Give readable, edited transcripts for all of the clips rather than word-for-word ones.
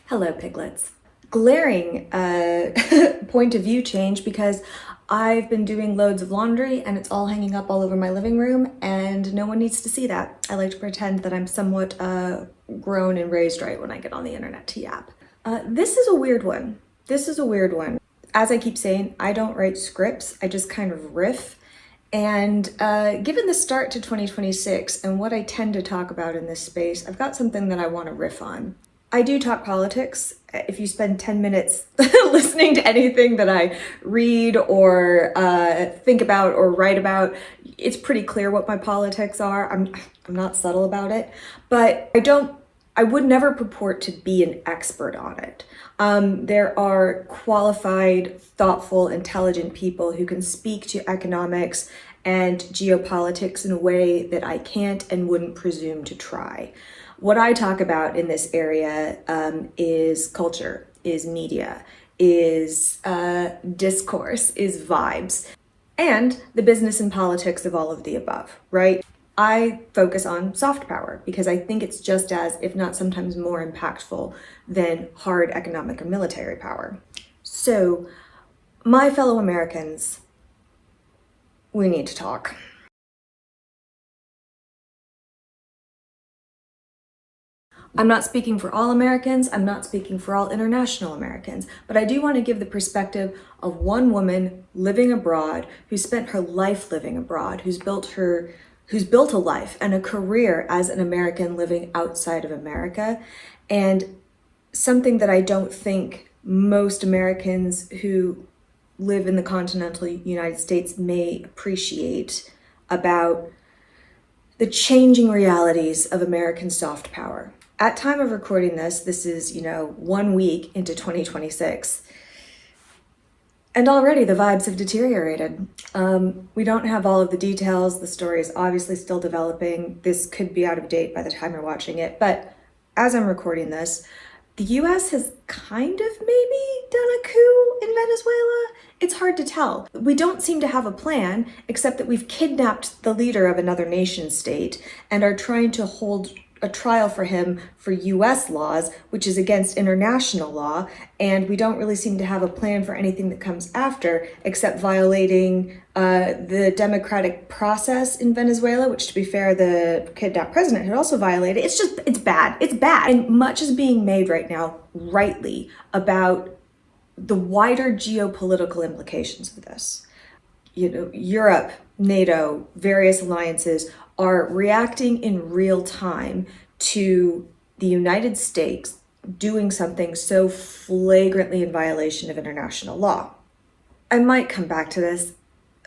Hello, piglets. Glaring point of view change because I've been doing loads of laundry and it's all hanging up all over my living room and no one needs to see that. I like to pretend that I'm somewhat grown and raised right when I get on the internet to yap. This is a weird one. As I keep saying, I don't write scripts, I just kind of riff. And given the start to 2026 and what I tend to talk about in this space, I've got something that I want to riff on. I do talk politics. If you spend 10 minutes listening to anything that I read or think about or write about, it's pretty clear what my politics are. I'm not subtle about it, but I would never purport to be an expert on it. There are qualified, thoughtful, intelligent people who can speak to economics and geopolitics in a way that I can't and wouldn't presume to try. What I talk about in this area is culture, is media, is discourse, is vibes, and the business and politics of all of the above, right? I focus on soft power because I think it's just as, if not sometimes more impactful than hard economic or military power. So, my fellow Americans, we need to talk. I'm not speaking for all Americans, I'm not speaking for all international Americans, but I do want to give the perspective of one woman living abroad who spent her life living abroad, who's built a life and a career as an American living outside of America, and something that I don't think most Americans who live in the continental United States may appreciate about the changing realities of American soft power. At time of recording this is, 1 week into 2026, and already the vibes have deteriorated. We don't have all of the details. The story is obviously still developing. This could be out of date by the time you're watching it, but as I'm recording this, the US has kind of maybe done a coup in Venezuela. It's hard to tell. We don't seem to have a plan, except that we've kidnapped the leader of another nation state and are trying to hold a trial for him for US laws, which is against international law, and we don't really seem to have a plan for anything that comes after, except violating the democratic process in Venezuela, which, to be fair, the kidnapped president had also violated. It's bad. And much is being made right now, rightly, about the wider geopolitical implications of this. Europe, NATO, various alliances are reacting in real time to the United States doing something so flagrantly in violation of international law. I might come back to this,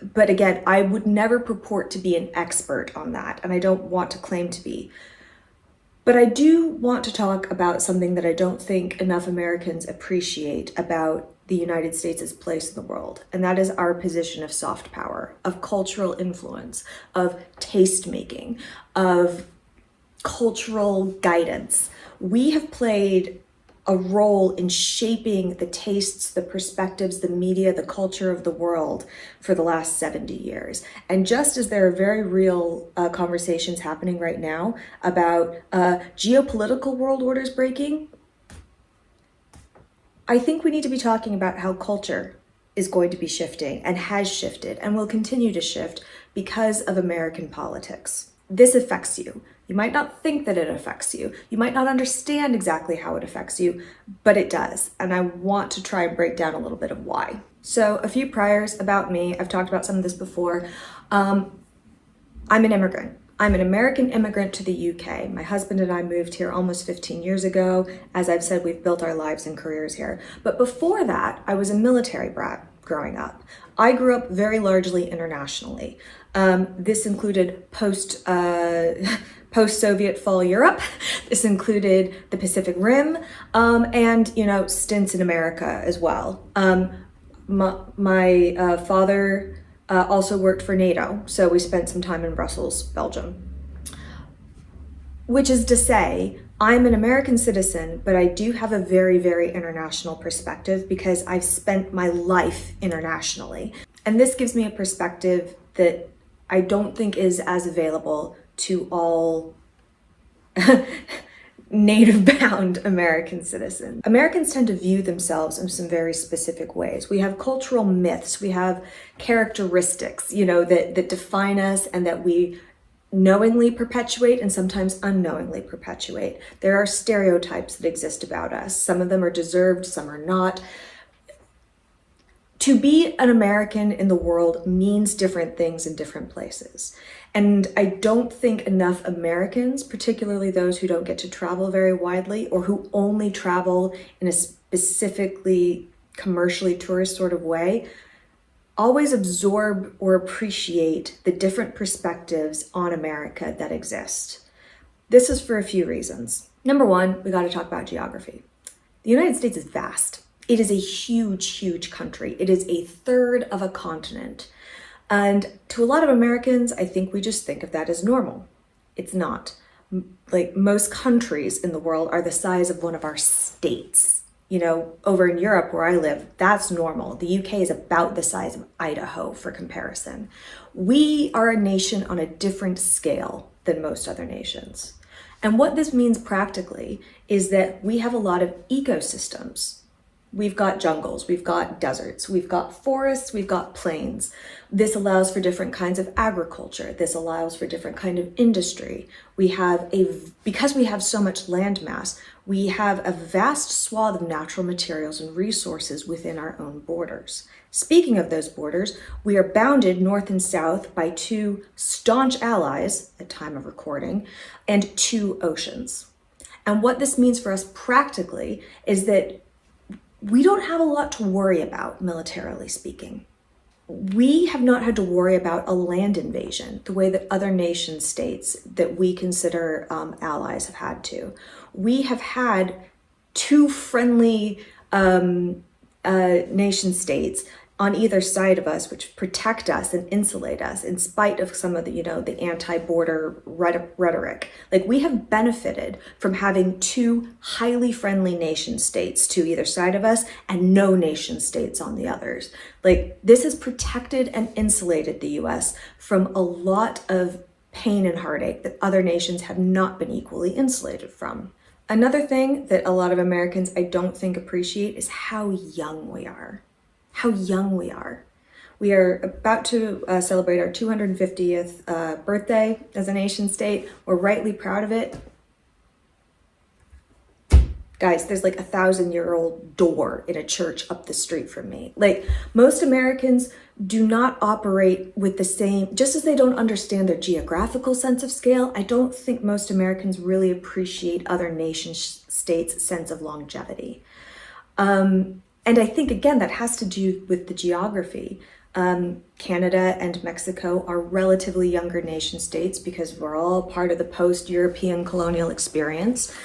but again, I would never purport to be an expert on that, and I don't want to claim to be. But I do want to talk about something that I don't think enough Americans appreciate about the United States' place in the world, and that is our position of soft power, of cultural influence, of taste making, of cultural guidance. We have played a role in shaping the tastes, the perspectives, the media, the culture of the world for the last 70 years. And just as there are very real conversations happening right now about geopolitical world orders breaking, I think we need to be talking about how culture is going to be shifting and has shifted and will continue to shift because of American politics. This affects you. You might not think that it affects you. You might not understand exactly how it affects you, but it does. And I want to try and break down a little bit of why. So a few priors about me. I've talked about some of this before. I'm an immigrant. I'm an American immigrant to the UK. My husband and I moved here almost 15 years ago. As I've said, we've built our lives and careers here. But before that, I was a military brat growing up. I grew up very largely internationally. This included post-Soviet fall Europe. This included the Pacific Rim, and, stints in America as well. My father also worked for NATO, so we spent some time in Brussels, Belgium. Which is to say, I'm an American citizen, but I do have a very, very international perspective because I've spent my life internationally. And this gives me a perspective that I don't think is as available to all native-bound American citizens. Americans tend to view themselves in some very specific ways. We have cultural myths, we have characteristics, that define us and that we knowingly perpetuate and sometimes unknowingly perpetuate. There are stereotypes that exist about us. Some of them are deserved, some are not. To be an American in the world means different things in different places. And I don't think enough Americans, particularly those who don't get to travel very widely or who only travel in a specifically commercially tourist sort of way, always absorb or appreciate the different perspectives on America that exist. This is for a few reasons. Number one, we got to talk about geography. The United States is vast. It is a huge, huge country. It is a third of a continent. And to a lot of Americans, I think we just think of that as normal. It's not. Like most countries in the world are the size of one of our states. Over in Europe where I live, that's normal. The UK is about the size of Idaho for comparison. We are a nation on a different scale than most other nations. And what this means practically is that we have a lot of ecosystems. We've got jungles, we've got deserts, we've got forests, we've got plains. This allows for different kinds of agriculture. This allows for different kind of industry. Because we have so much land mass, we have a vast swath of natural materials and resources within our own borders. Speaking of those borders, we are bounded north and south by two staunch allies at time of recording and two oceans. And what this means for us practically is that we don't have a lot to worry about, militarily speaking. We have not had to worry about a land invasion the way that other nation states that we consider allies have had to. We have had two friendly nation states on either side of us, which protect us and insulate us in spite of some of the, the anti-border rhetoric. Like, we have benefited from having two highly friendly nation states to either side of us and no nation states on the others. Like, this has protected and insulated the US from a lot of pain and heartache that other nations have not been equally insulated from. Another thing that a lot of Americans I don't think appreciate is how young we are. How young we are. We are about to celebrate our 250th birthday as a nation state. We're rightly proud of it. Guys, there's like a 1,000-year-old door in a church up the street from me. Like, most Americans do not operate with the same, just as they don't understand their geographical sense of scale, I don't think most Americans really appreciate other nation states' sense of longevity. And I think, again, that has to do with the geography. Canada and Mexico are relatively younger nation states because we're all part of the post-European colonial experience.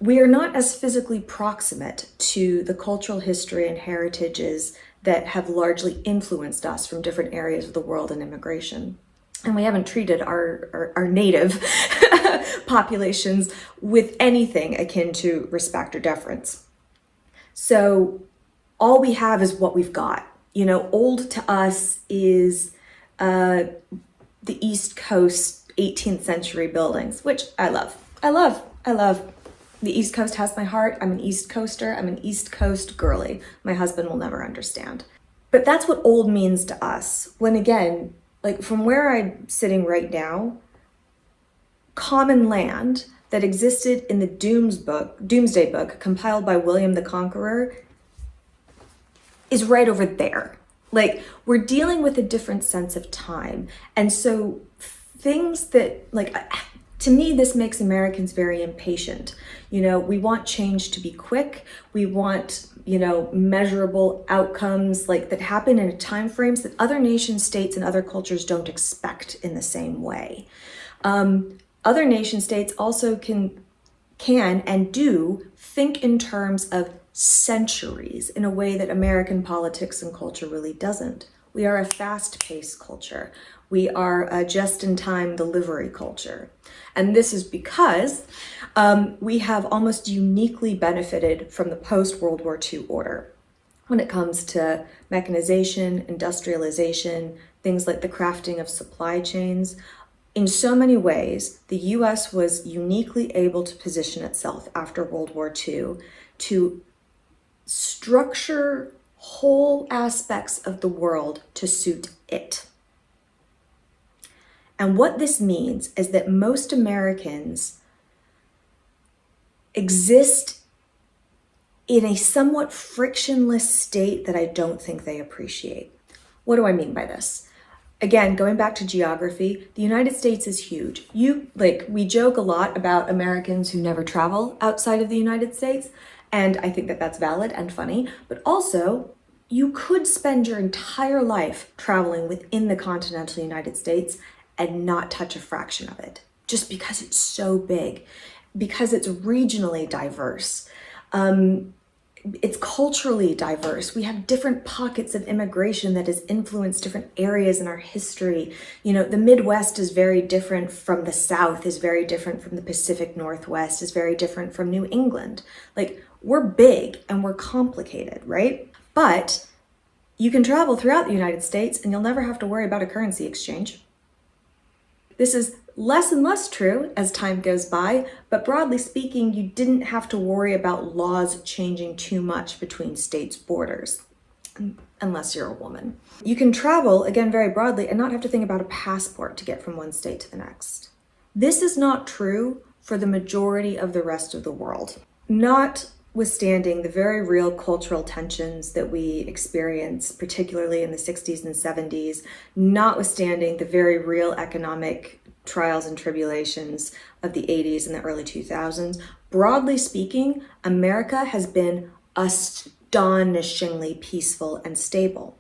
We are not as physically proximate to the cultural history and heritages that have largely influenced us from different areas of the world and immigration. And we haven't treated our native populations with anything akin to respect or deference. So all we have is what we've got. Old to us is the East Coast 18th century buildings, which I love. I love. The East Coast has my heart. I'm an East Coaster. I'm an East Coast girly. My husband will never understand. But that's what old means to us. When again, like from where I'm sitting right common land that existed in the Doomsday Book, compiled by William the Conqueror, is right over there. Like, we're dealing with a different sense of time. And so things that, like, to me, this makes Americans very impatient. We want change to be quick. We want, measurable outcomes like that happen in time frames that other nation states and other cultures don't expect in the same way. Other nation states also can and do think in terms of centuries in a way that American politics and culture really doesn't. We are a fast-paced culture. We are a just-in-time delivery culture. And this is because we have almost uniquely benefited from the post-World War II order when it comes to mechanization, industrialization, things like the crafting of supply chains. In so many ways, the US was uniquely able to position itself after World War II to structure whole aspects of the world to suit it. And what this means is that most Americans exist in a somewhat frictionless state that I don't think they appreciate. What do I mean by this? Again, going back to geography, the United States is huge. We joke a lot about Americans who never travel outside of the United States, and I think that that's valid and funny, but also you could spend your entire life traveling within the continental United States and not touch a fraction of it, just because it's so big, because it's regionally diverse. It's culturally diverse. We have different pockets of immigration that has influenced different areas in our history. The Midwest is very different from the South, is very different from the Pacific Northwest, is very different from New England. We're big and we're complicated, right? But you can travel throughout the United States and you'll never have to worry about a currency exchange. This is less and less true as time goes by, but broadly speaking, you didn't have to worry about laws changing too much between states' borders, unless you're a woman. You can travel, again, very broadly, and not have to think about a passport to get from one state to the next. This is not true for the majority of the rest of the world. Notwithstanding the very real cultural tensions that we experience, particularly in the 60s and 70s, notwithstanding the very real economic trials and tribulations of the 80s and the early 2000s, broadly speaking, America has been astonishingly peaceful and stable.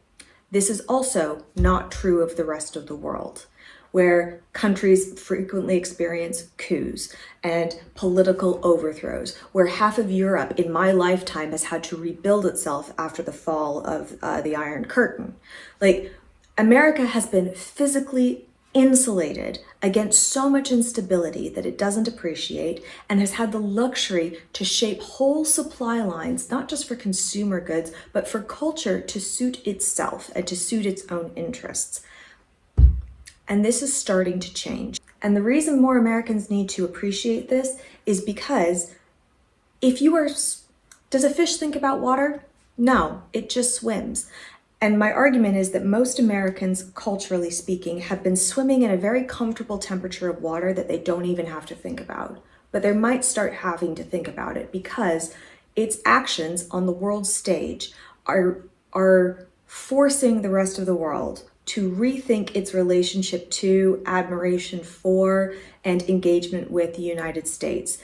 This is also not true of the rest of the world, where countries frequently experience coups and political overthrows, where half of Europe in my lifetime has had to rebuild itself after the fall of the Iron Curtain. America has been physically insulated against so much instability that it doesn't appreciate, and has had the luxury to shape whole supply lines, not just for consumer goods, but for culture to suit itself and to suit its own interests. And this is starting to change. And the reason more Americans need to appreciate this is because does a fish think about water? No, it just swims. And my argument is that most Americans, culturally speaking, have been swimming in a very comfortable temperature of water that they don't even have to think about. But they might start having to think about it because its actions on the world stage are forcing the rest of the world to rethink its relationship to, admiration for, and engagement with the United States,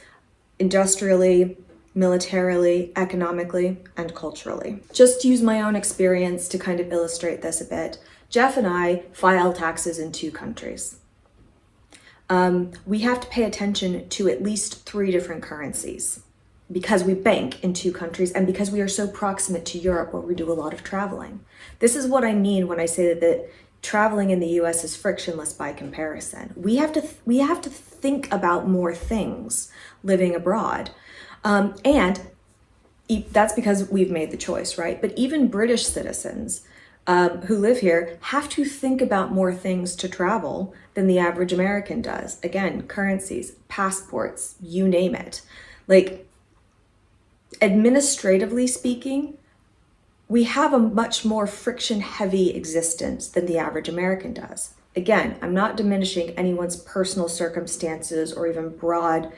industrially, militarily, economically, and culturally. Just to use my own experience to kind of illustrate this a bit, Jeff and I file taxes in 2 countries. We have to pay attention to at least 3 different currencies because we bank in 2 countries and because we are so proximate to Europe where we do a lot of traveling. This is what I mean when I say that traveling in the US is frictionless by comparison. We have to think about more things living abroad. And that's because we've made the choice, right? But even British citizens who live here have to think about more things to travel than the average American does. Again, currencies, passports, you name it. Administratively speaking, we have a much more friction-heavy existence than the average American does. Again, I'm not diminishing anyone's personal circumstances or even broad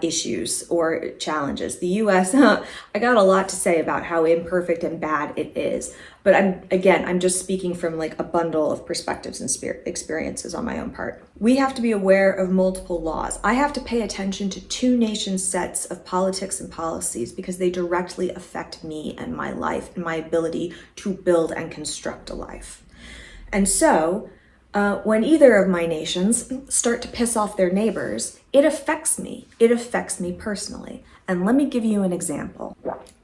issues or challenges. The US, I got a lot to say about how imperfect and bad it is, but I'm just speaking from a bundle of perspectives and experiences on my own part. We have to be aware of multiple laws. I have to pay attention to 2 nation sets of politics and policies because they directly affect me and my life and my ability to build and construct a life. And so, when either of my nations start to piss off their neighbors, it affects me. It affects me personally. And let me give you an example.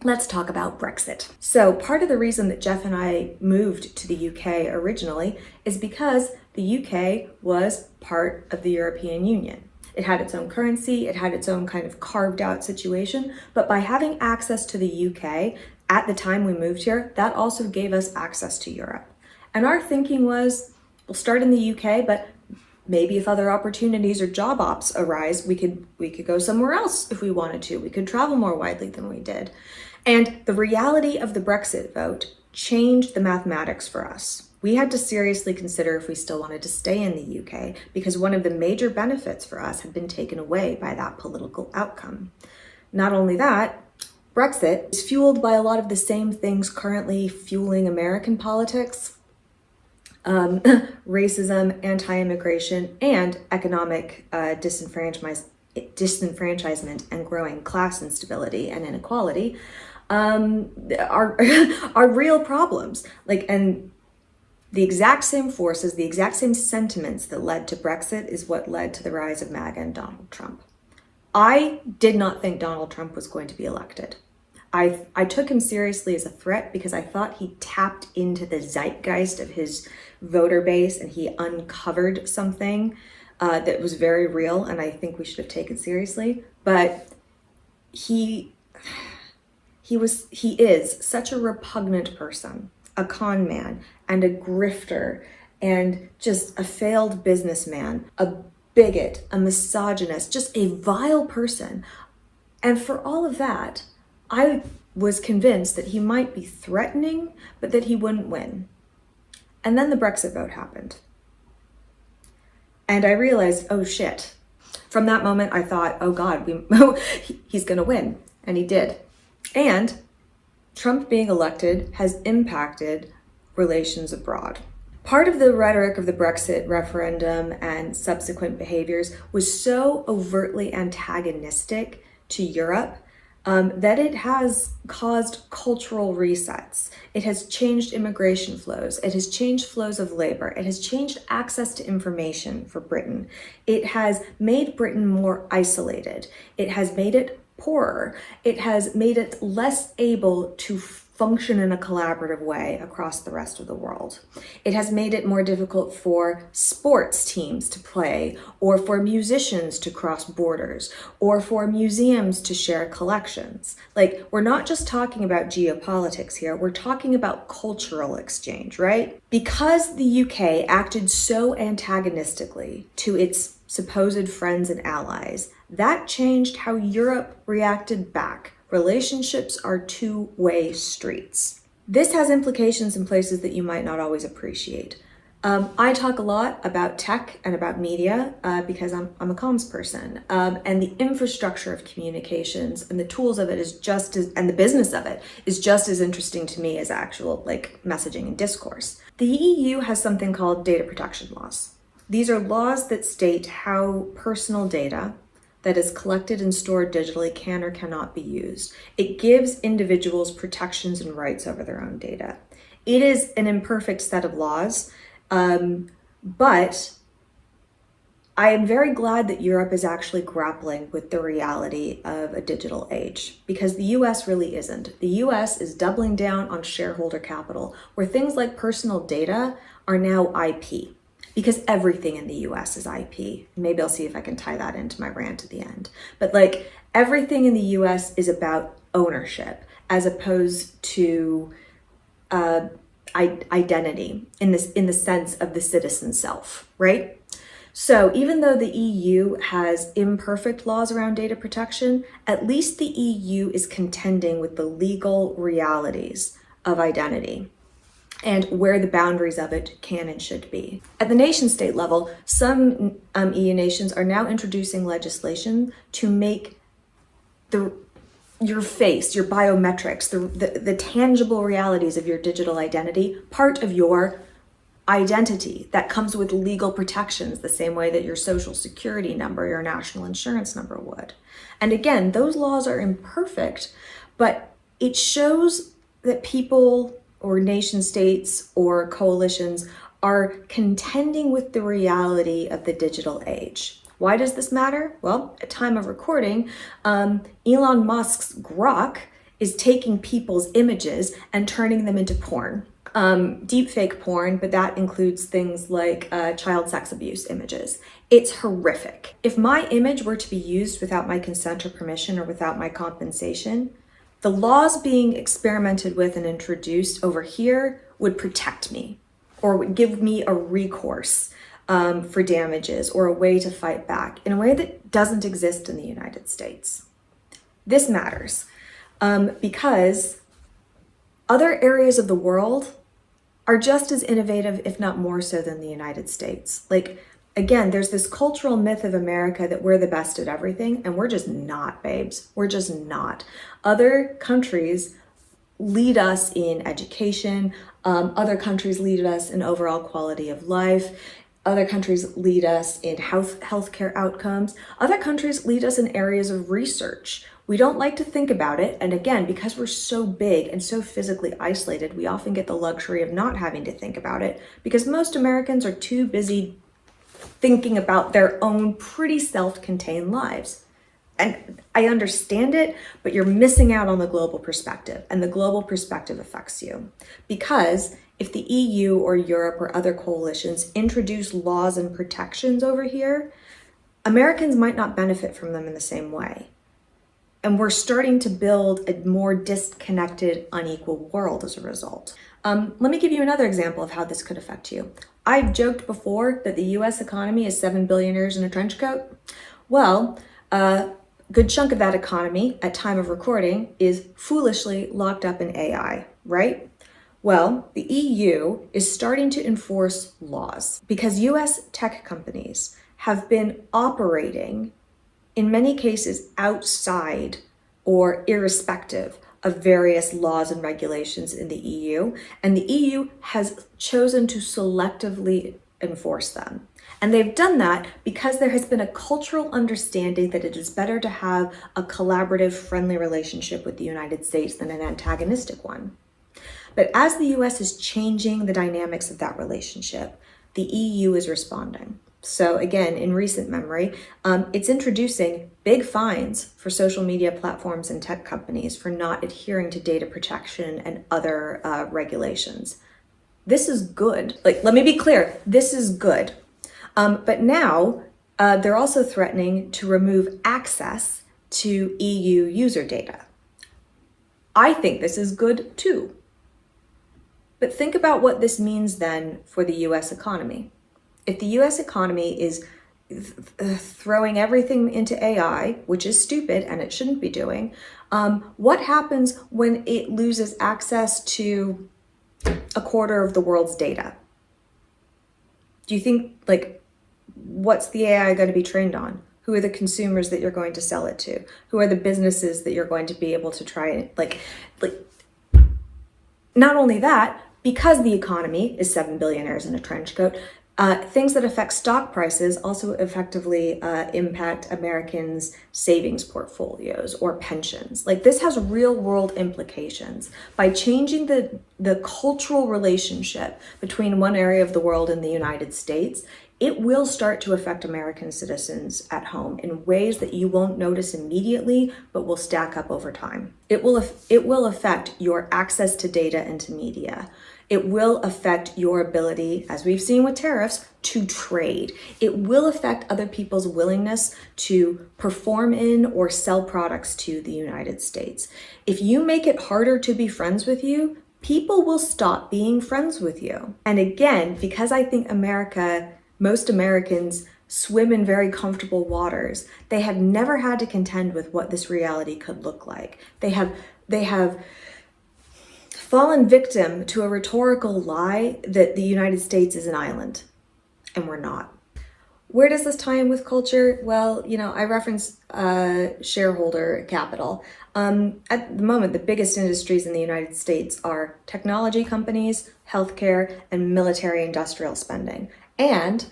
Let's talk about Brexit. So part of the reason that Jeff and I moved to the UK originally is because the UK was part of the European Union. It had its own currency, it had its own kind of carved out situation, but by having access to the UK at the time we moved here, that also gave us access to Europe. And our thinking was, we'll start in the UK, but maybe if other opportunities or job ops arise, we could go somewhere else if we wanted to. We could travel more widely than we did. And the reality of the Brexit vote changed the mathematics for us. We had to seriously consider if we still wanted to stay in the UK, because one of the major benefits for us had been taken away by that political outcome. Not only that, Brexit is fueled by a lot of the same things currently fueling American politics. Racism, anti-immigration, and economic disenfranchisement and growing class instability and inequality are are real problems. And the exact same forces, the exact same sentiments that led to Brexit is what led to the rise of MAGA and Donald Trump. I did not think Donald Trump was going to be elected. I took him seriously as a threat because I thought he tapped into the zeitgeist of his voter base and he uncovered something that was very real, and I think we should have taken seriously. But he is such a repugnant person, a con man and a grifter and just a failed businessman, a bigot, a misogynist, just a vile person. And for all of that, I was convinced that he might be threatening, but that he wouldn't win. And then the Brexit vote happened. And I realized, oh shit. From that moment, I thought, oh God, he's going to win. And he did. And Trump being elected has impacted relations abroad. Part of the rhetoric of the Brexit referendum and subsequent behaviors was so overtly antagonistic to Europe that it has caused cultural resets. It has changed immigration flows. It has changed flows of labor. It has changed access to information for Britain. It has made Britain more isolated. It has made it poorer. It has made it less able to function in a collaborative way across the rest of the world. It has made it more difficult for sports teams to play, or for musicians to cross borders, or for museums to share collections. We're not just talking about geopolitics here, we're talking about cultural exchange, right? Because the UK acted so antagonistically to its supposed friends and allies, that changed how Europe reacted back. Relationships are two-way streets. This has implications in places that you might not always appreciate. I talk a lot about tech and about media because I'm a comms person, and the infrastructure of communications and the tools of it is and the business of it is just as interesting to me as actual messaging and discourse. The EU has something called data protection laws. These are laws that state how personal data that is collected and stored digitally can or cannot be used. It gives individuals protections and rights over their own data. It is an imperfect set of laws, but I am very glad that Europe is actually grappling with the reality of a digital age, because the US really isn't. The US is doubling down on shareholder capital, where things like personal data are now IP. Because everything in the US is IP. Maybe I'll see if I can tie that into my rant at the end. But everything in the US is about ownership as opposed to identity in the sense of the citizen self, right? So even though the EU has imperfect laws around data protection, at least the EU is contending with the legal realities of identity and where the boundaries of it can and should be. At the nation state level, some EU nations are now introducing legislation to make your face, your biometrics, the tangible realities of your digital identity part of your identity that comes with legal protections, the same way that your social security number, your national insurance number would. And again, those laws are imperfect, but it shows that people or nation states or coalitions are contending with the reality of the digital age. Why does this matter? Well, at time of recording, Elon Musk's Grok is taking people's images and turning them into porn. Deepfake porn, but that includes things like child sex abuse images. It's horrific. If my image were to be used without my consent or permission or without my compensation, the laws being experimented with and introduced over here would protect me or would give me a recourse for damages or a way to fight back in a way that doesn't exist in the United States. This matters because other areas of the world are just as innovative, if not more so, than the United States. Like, again, there's this cultural myth of America that we're the best at everything, and we're just not, babes. We're just not. Other countries lead us in education. Other countries lead us in overall quality of life. Other countries lead us in healthcare outcomes. Other countries lead us in areas of research. We don't like to think about it. And again, because we're so big and so physically isolated, we often get the luxury of not having to think about it because most Americans are too busy thinking about their own pretty self-contained lives. And I understand it, but you're missing out on the global perspective, and the global perspective affects you. Because if the EU or Europe or other coalitions introduce laws and protections over here, Americans might not benefit from them in the same way. And we're starting to build a more disconnected, unequal world as a result. Let me give you another example of how this could affect you. I've joked before that the US economy is 7 billionaires in a trench coat. Well, a good chunk of that economy at time of recording is foolishly locked up in AI, right? Well, the EU is starting to enforce laws because US tech companies have been operating in many cases outside or irrespective of various laws and regulations in the EU, and the EU has chosen to selectively enforce them. And they've done that because there has been a cultural understanding that it is better to have a collaborative, friendly relationship with the United States than an antagonistic one. But as the US is changing the dynamics of that relationship, the EU is responding. So again, in recent memory, it's introducing big fines for social media platforms and tech companies for not adhering to data protection and other regulations. This is good. Like, let me be clear, this is good. But now they're also threatening to remove access to EU user data. I think this is good too. But think about what this means then for the US economy. If the US economy is throwing everything into AI, which is stupid and it shouldn't be doing, what happens when it loses access to a quarter of the world's data? Do you think, like, what's the AI going to be trained on? Who are the consumers that you're going to sell it to? Who are the businesses that you're going to be able to try and like not only that, because the economy is 7 billionaires in a trench coat, things that affect stock prices also effectively impact Americans' savings portfolios or pensions. Like, this has real world implications. By changing the cultural relationship between one area of the world and the United States, it will start to affect American citizens at home in ways that you won't notice immediately, but will stack up over time. It will affect your access to data and to media. It will affect your ability, as we've seen with tariffs, to trade. It will affect other people's willingness to perform in or sell products to the United States. If you make it harder to be friends with you, people will stop being friends with you. And again, because I think most Americans swim in very comfortable waters, they have never had to contend with what this reality could look like. They have fallen victim to a rhetorical lie that the United States is an island, and we're not. Where does this tie in with culture? Well, I reference shareholder capital. At the moment, the biggest industries in the United States are technology companies, healthcare, and military industrial spending. And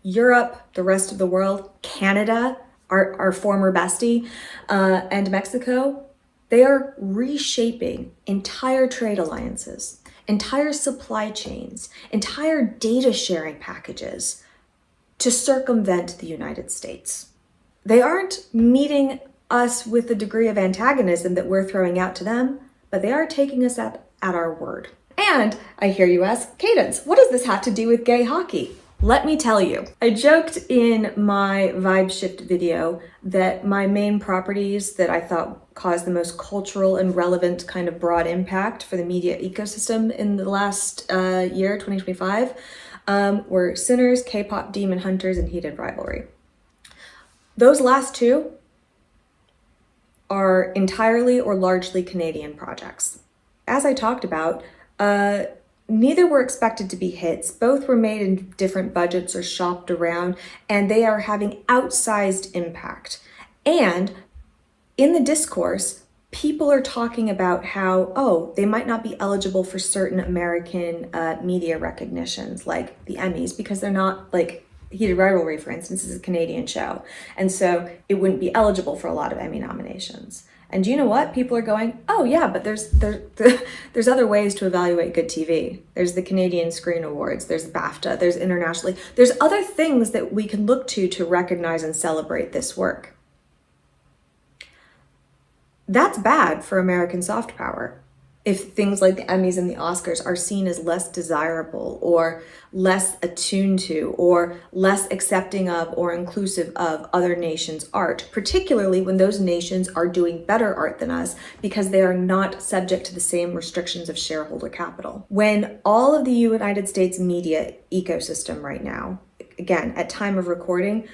Europe, the rest of the world, Canada, our former bestie, and Mexico, they are reshaping entire trade alliances, entire supply chains, entire data sharing packages to circumvent the United States. They aren't meeting us with the degree of antagonism that we're throwing out to them, but they are taking us at our word. And I hear you ask, Cadence, what does this have to do with gay hockey? Let me tell you. I joked in my vibe shift video that my main properties that I thought caused the most cultural and relevant kind of broad impact for the media ecosystem in the last year, 2025, were Sinners, K-pop Demon Hunters, and Heated Rivalry. Those last two are entirely or largely Canadian projects. As I talked about, neither were expected to be hits. Both were made in different budgets or shopped around, and they are having outsized impact. And in the discourse, people are talking about how, oh, they might not be eligible for certain American media recognitions, like the Emmys, because they're not, like Heated Rivalry, for instance, is a Canadian show. And so it wouldn't be eligible for a lot of Emmy nominations. And you know what? People are going, oh yeah, but there's other ways to evaluate good TV. There's the Canadian Screen Awards, there's BAFTA, there's internationally, there's other things that we can look to recognize and celebrate this work. That's bad for American soft power. If things like the Emmys and the Oscars are seen as less desirable or less attuned to or less accepting of or inclusive of other nations' art, particularly when those nations are doing better art than us because they are not subject to the same restrictions of shareholder capital. When all of the United States media ecosystem right now, again, at time of recording,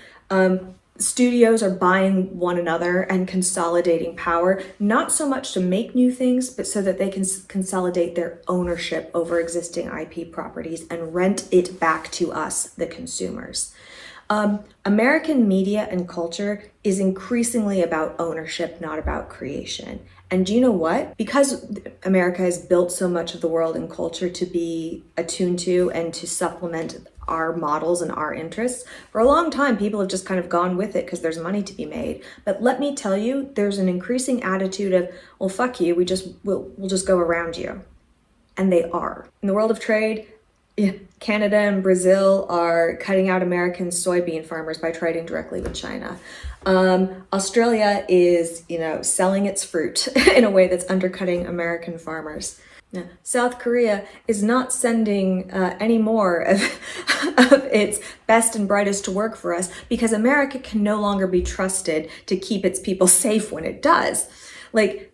studios are buying one another and consolidating power, not so much to make new things, but so that they can consolidate their ownership over existing IP properties and rent it back to us, the consumers. American media and culture is increasingly about ownership, not about creation. And do you know what? Because America has built so much of the world and culture to be attuned to and to supplement our models and our interests, for a long time, people have just kind of gone with it because there's money to be made. But let me tell you, there's an increasing attitude of, well, fuck you, we'll just go around you. And they are. In the world of trade, Canada and Brazil are cutting out American soybean farmers by trading directly with China. Australia is, selling its fruit in a way that's undercutting American farmers. Now, South Korea is not sending any more of its best and brightest to work for us because America can no longer be trusted to keep its people safe when it does. Like,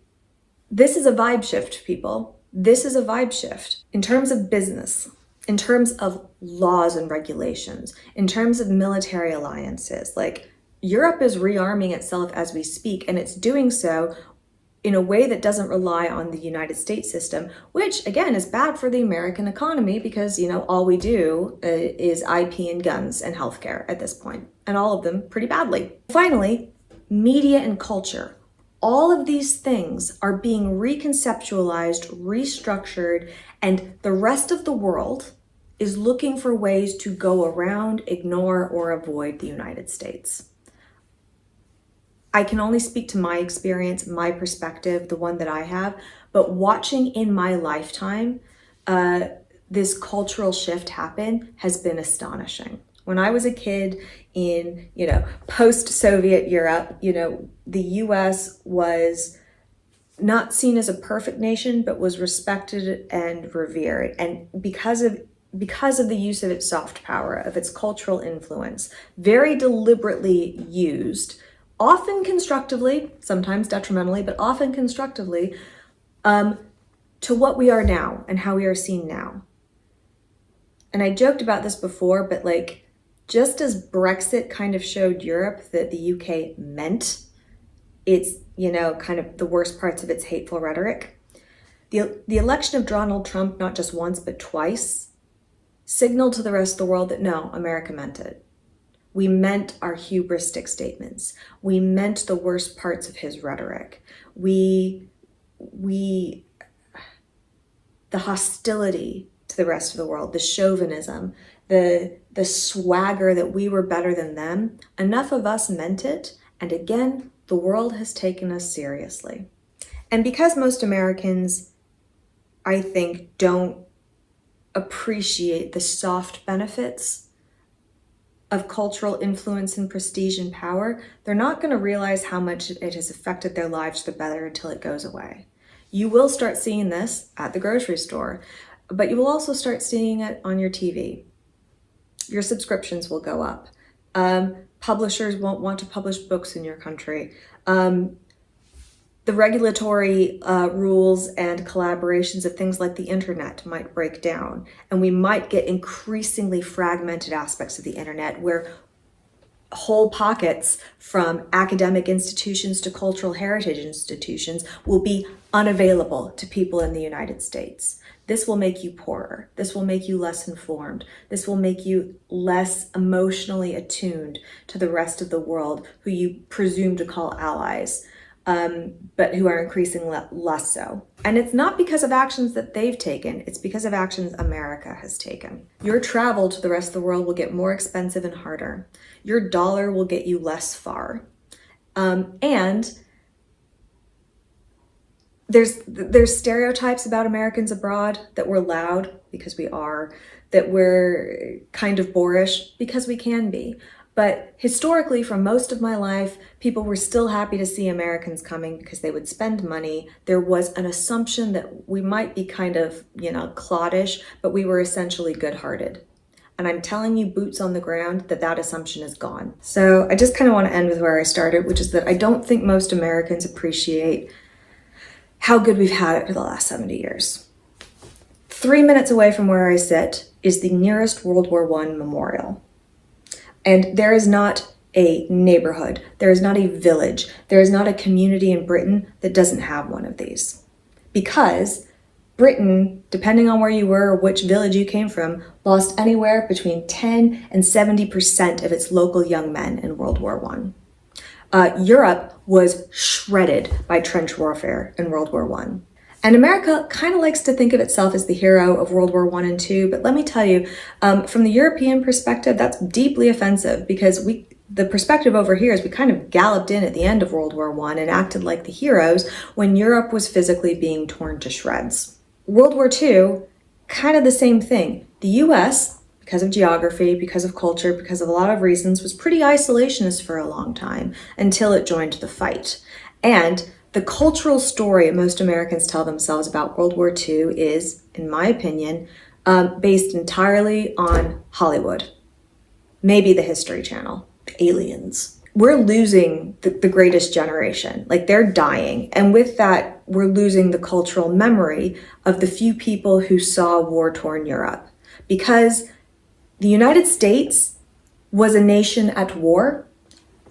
this is a vibe shift, people. This is a vibe shift. In terms of business, in terms of laws and regulations, in terms of military alliances, like Europe is rearming itself as we speak, and it's doing so in a way that doesn't rely on the United States system, which again is bad for the American economy because, all we do is IP and guns and healthcare at this point, and all of them pretty badly. Finally, media and culture. All of these things are being reconceptualized, restructured, and the rest of the world is looking for ways to go around, ignore, or avoid the United States. I can only speak to my experience, my perspective, the one that I have, but watching in my lifetime this cultural shift happen has been astonishing. When I was a kid in, post-Soviet Europe, the US was not seen as a perfect nation, but was respected and revered. And because of the use of its soft power, of its cultural influence, very deliberately used, often constructively, sometimes detrimentally, but often constructively, to what we are now and how we are seen now. And I joked about this before, but just as Brexit kind of showed Europe that the UK meant its, kind of the worst parts of its hateful rhetoric, the election of Donald Trump, not just once, but twice, signaled to the rest of the world that no, America meant it. We meant our hubristic statements. We meant the worst parts of his rhetoric. The hostility to the rest of the world, the chauvinism, the swagger that we were better than them. Enough of us meant it. And again, the world has taken us seriously. And because most Americans, I think, don't appreciate the soft benefits of cultural influence and prestige and power, they're not going to realize how much it has affected their lives for the better until it goes away. You will start seeing this at the grocery store, but you will also start seeing it on your TV. Your subscriptions will go up. Publishers won't want to publish books in your country. The regulatory rules and collaborations of things like the internet might break down, and we might get increasingly fragmented aspects of the internet where whole pockets from academic institutions to cultural heritage institutions will be unavailable to people in the United States. This will make you poorer. This will make you less informed. This will make you less emotionally attuned to the rest of the world, who you presume to call allies, but who are increasingly less so. And it's not because of actions that they've taken, it's because of actions America has taken. Your travel to the rest of the world will get more expensive and harder. Your dollar will get you less far. And there's stereotypes about Americans abroad that we're loud, because we are, that we're kind of boorish, because we can be. But historically, for most of my life, people were still happy to see Americans coming because they would spend money. There was an assumption that we might be kind of, cloddish, but we were essentially good-hearted. And I'm telling you, boots on the ground, that assumption is gone. So I just kind of want to end with where I started, which is that I don't think most Americans appreciate how good we've had it for the last 70 years. 3 minutes away from where I sit is the nearest World War I memorial. And there is not a neighborhood, there is not a village, there is not a community in Britain that doesn't have one of these. Because Britain, depending on where you were or which village you came from, lost anywhere between 10 and 70% of its local young men in World War I. Europe was shredded by trench warfare in World War I. And America kind of likes to think of itself as the hero of World War I and II, but let me tell you, from the European perspective, that's deeply offensive, because the perspective over here is we kind of galloped in at the end of World War I and acted like the heroes when Europe was physically being torn to shreds. World War II, kind of the same thing. The US, because of geography, because of culture, because of a lot of reasons, was pretty isolationist for a long time until it joined the fight. And the cultural story most Americans tell themselves about World War II is, in my opinion, based entirely on Hollywood. Maybe the History Channel, aliens. We're losing the greatest generation. Like, they're dying. And with that, we're losing the cultural memory of the few people who saw war-torn Europe. Because the United States was a nation at war.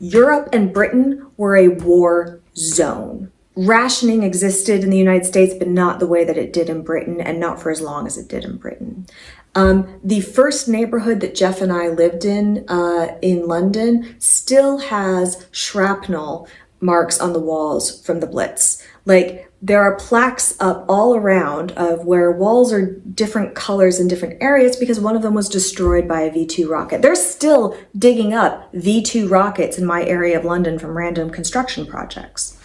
Europe and Britain were a war zone. Rationing existed in the United States, but not the way that it did in Britain, and not for as long as it did in Britain. The first neighborhood that Jeff and I lived in London, still has shrapnel marks on the walls from the Blitz. Like, there are plaques up all around of where walls are different colors in different areas because one of them was destroyed by a V-2 rocket. They're still digging up V-2 rockets in my area of London from random construction projects.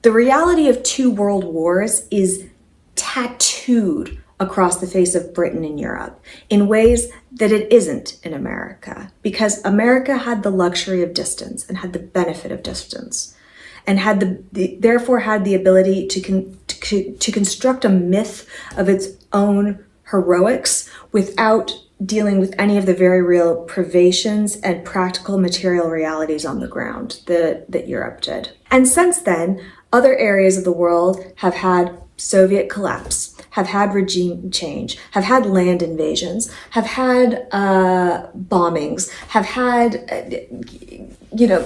The reality of two world wars is tattooed across the face of Britain and Europe in ways that it isn't in America, because America had the luxury of distance and had the benefit of distance, and had therefore had the ability to construct a myth of its own heroics without dealing with any of the very real privations and practical material realities on the ground that Europe did. And since then, other areas of the world have had Soviet collapse, have had regime change, have had land invasions, have had bombings, have had,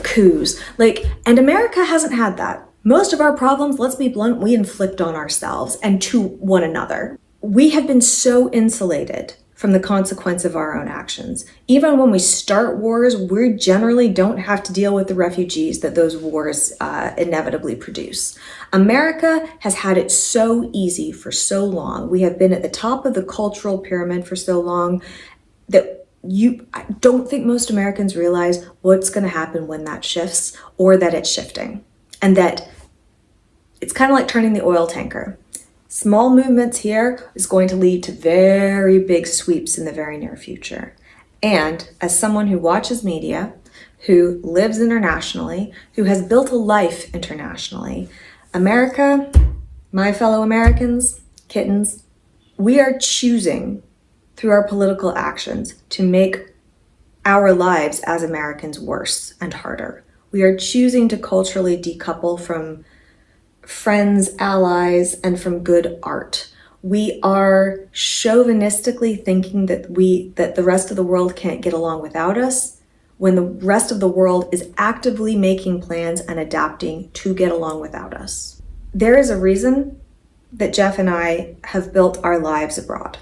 coups. And America hasn't had that. Most of our problems, let's be blunt, we inflict on ourselves and to one another. We have been so insulated from the consequence of our own actions. Even when we start wars, we generally don't have to deal with the refugees that those wars inevitably produce. America has had it so easy for so long. We have been at the top of the cultural pyramid for so long that I don't think most Americans realize what's going to happen when that shifts, or that it's shifting. And that it's kind of like turning the oil tanker. Small movements here is going to lead to very big sweeps in the very near future. And as someone who watches media, who lives internationally, who has built a life internationally, America, my fellow Americans, kittens, we are choosing through our political actions to make our lives as Americans worse and harder. We are choosing to culturally decouple from friends, allies, and from good art. We are chauvinistically thinking that the rest of the world can't get along without us, when the rest of the world is actively making plans and adapting to get along without us. There is a reason that Jeff and I have built our lives abroad.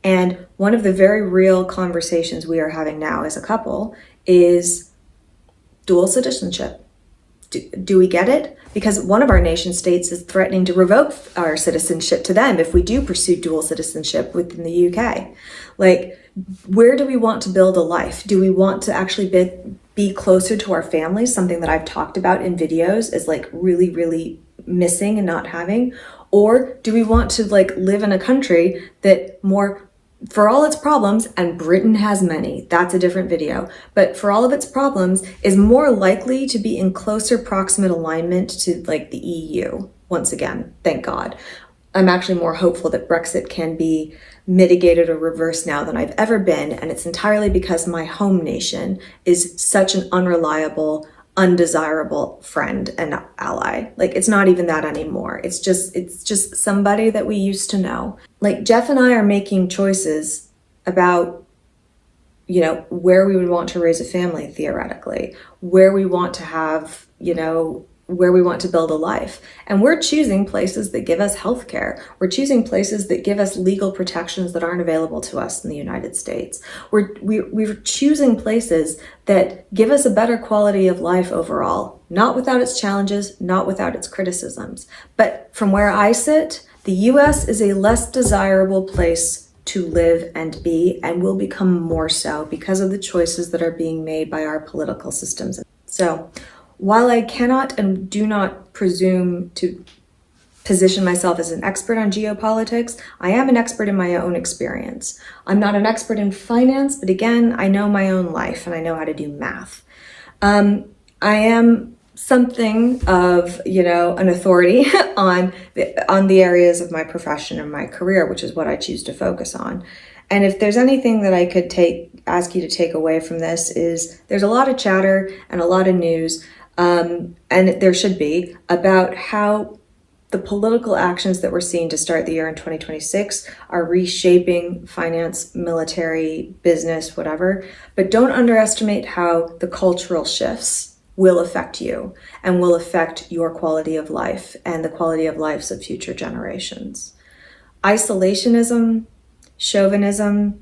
And one of the very real conversations we are having now as a couple is dual citizenship. Do we get it? Because one of our nation states is threatening to revoke our citizenship to them if we do pursue dual citizenship within the UK. Like, where do we want to build a life? Do we want to actually be closer to our families? Something that I've talked about in videos is like really, really missing and not having. Or do we want to like live in a country that for all its problems, and Britain has many, that's a different video, but for all of its problems, is more likely to be in closer proximate alignment to like the EU? Once again, thank God. I'm actually more hopeful that Brexit can be mitigated or reversed now than I've ever been, and it's entirely because my home nation is such an unreliable, undesirable friend and ally. Like, it's not even that anymore. It's just somebody that we used to know. Like, Jeff and I are making choices about, where we would want to raise a family, theoretically, where we want to have, where we want to build a life. And we're choosing places that give us healthcare. We're choosing places that give us legal protections that aren't available to us in the United States. We're choosing places that give us a better quality of life overall, not without its challenges, not without its criticisms. But from where I sit, the US is a less desirable place to live and be, and will become more so because of the choices that are being made by our political systems. So, while I cannot and do not presume to position myself as an expert on geopolitics, I am an expert in my own experience. I'm not an expert in finance, but again, I know my own life and I know how to do math. I am something of, an authority on the areas of my profession and my career, which is what I choose to focus on. And if there's anything that I could ask you to take away from this, is there's a lot of chatter and a lot of news, and there should be, about how the political actions that we're seeing to start the year in 2026 are reshaping finance, military, business, whatever. But don't underestimate how the cultural shifts will affect you and will affect your quality of life and the quality of lives of future generations. Isolationism, chauvinism,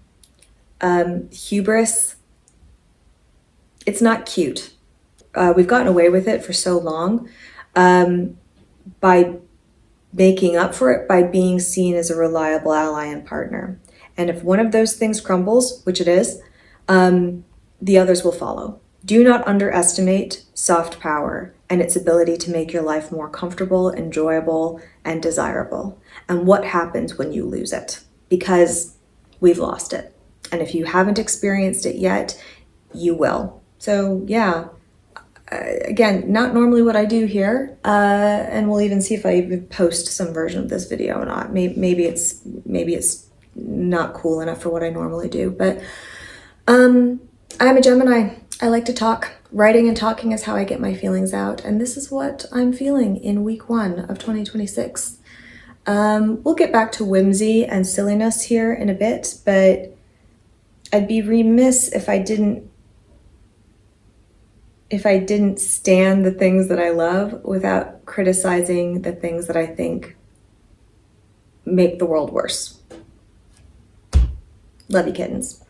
hubris, it's not cute. We've gotten away with it for so long by making up for it by being seen as a reliable ally and partner. And if one of those things crumbles, which it is, the others will follow. Do not underestimate soft power and its ability to make your life more comfortable, enjoyable, and desirable. And what happens when you lose it? Because we've lost it. And if you haven't experienced it yet, you will. So yeah, again, not normally what I do here, and we'll even see if I even post some version of this video or not. Maybe it's not cool enough for what I normally do, but I'm a Gemini. I like to talk. Writing and talking is how I get my feelings out, and this is what I'm feeling in week 1 of 2026. We'll get back to whimsy and silliness here in a bit, but I'd be remiss if I didn't stand the things that I love without criticizing the things that I think make the world worse. Love you, kittens.